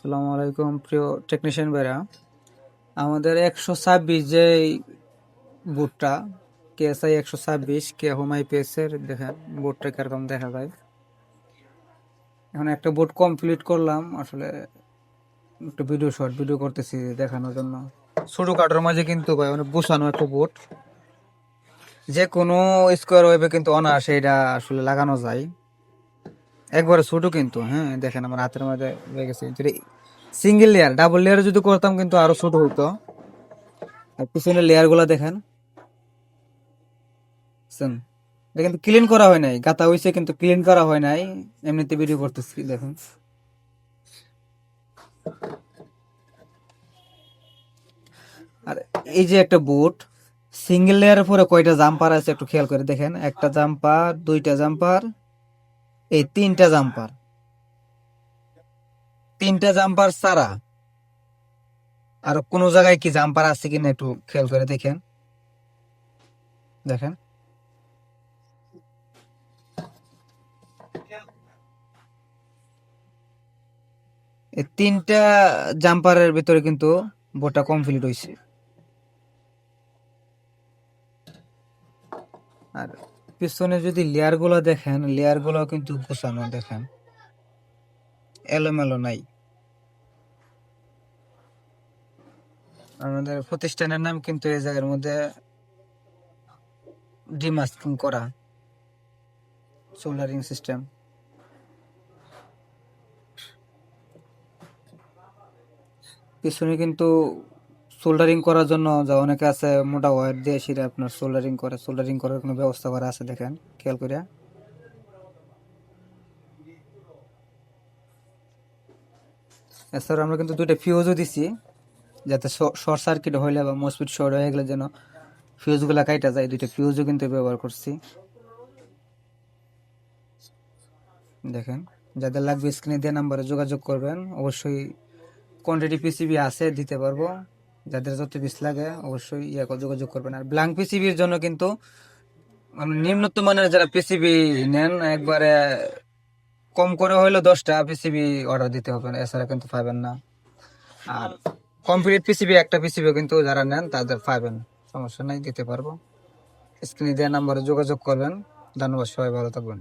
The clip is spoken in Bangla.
আসসালামু আলাইকুম প্রিয় টেকনিশিয়ান ভাইরা। আমাদের 126 যে বুটটা কেএসআই 126 কে হোম আইপিএস এর দেখেন বুটটা কিরকম দেখা যায়। এখন একটা বুট কমপ্লিট করলাম, আসলে একটু শর্ট ভিডিও করতেছি দেখানোর জন্য। ছোটখাটোর মাঝে কিন্তু ভাই অনেক গোছানো একটা বুট, যে কোনো স্কোয়ার ওয়েবে কিন্তু অনায়াসে এটা আসলে লাগানো যায়। একবারে ছোট কিন্তু, হ্যাঁ দেখেন আমার হাতের মধ্যে হয়ে গেছে। যদি সিঙ্গেল লেয়ার ডাবল লেয়ার যদি করতাম কিন্তু আরো ছোট হইতো। আর পিছনের লেয়ার গুলা দেখেন, বুঝছেন? এটা কিন্তু ক্লিন করা হয় নাই, গাতা হইছে কিন্তু ক্লিন করা হয় নাই। এমনিতে ভিডিও করতেছি দেখুন। আর এই যে একটা বুট সিঙ্গেল লেয়ারের পরে কয়টা জাম্পার আছে একটু খেয়াল করে দেখেন। একটা জাম্পার, দুইটা জাম্পার, এই তিনটা জাম্পার ছাড়া আর কোন জায়গায় কি জাম্পার আছে কিনা একটু খেয়াল করে দেখেন। দেখেন এই তিনটা জাম্পারের ভিতরে কিন্তু বোটটা কমপ্লিট হয়েছে। আর পিছনে যদি লেয়ার গুলো দেখেন, লেয়ার গুলো কিন্তু গোছানো, দেখেন এলোমেলো নাই। আমাদের প্রতিষ্ঠানের নাম কিন্তু এই জায়গার মধ্যে ডিমাস্কিং করা সোল্ডারিং সিস্টেম। পিছনে কিন্তু সোল্ডারিং করার জন্য যা অনেকে আছে মোটা ওয়্যার দিয়ে সেটা আপনার সোল্ডারিং করার কোনো ব্যবস্থা করা আছে, দেখেন খেয়াল করে। এছাড়া আমরা কিন্তু দুইটা ফিউজও দিছি, যাতে শর্ট সার্কিট হইলে বা মসফিট শর্ট হয়ে গেলে যেন ফিউজগুলা কাইটা যায়। দুইটা ফিউজও কিন্তু ব্যবহার করছি, দেখেন। যাদের লাগবে স্ক্রিনে দেওয়া নাম্বারে যোগাযোগ করবেন। অবশ্যই কোয়ান্টিটি পিসিবি আছে, দিতে পারবো। যাদের যত পিস লাগে অবশ্যই যোগাযোগ করবেন। আর ব্ল্যাঙ্ক পিসিবির জন্য কিন্তু নিম্নত মানের যারা পিসিবি নেন, একবারে কম করে হইলো 10টা পিসিবি অর্ডার দিতে হবে, এছাড়া কিন্তু পাবেন না। আর কমপ্লিট পিসিবি একটা পিসিবি কিন্তু যারা নেন তাদের পাবেন, সমস্যা নাই, দিতে পারবো। স্ক্রিনে দেওয়া নাম্বারে যোগাযোগ করবেন। ধন্যবাদ, সবাই ভালো থাকবেন।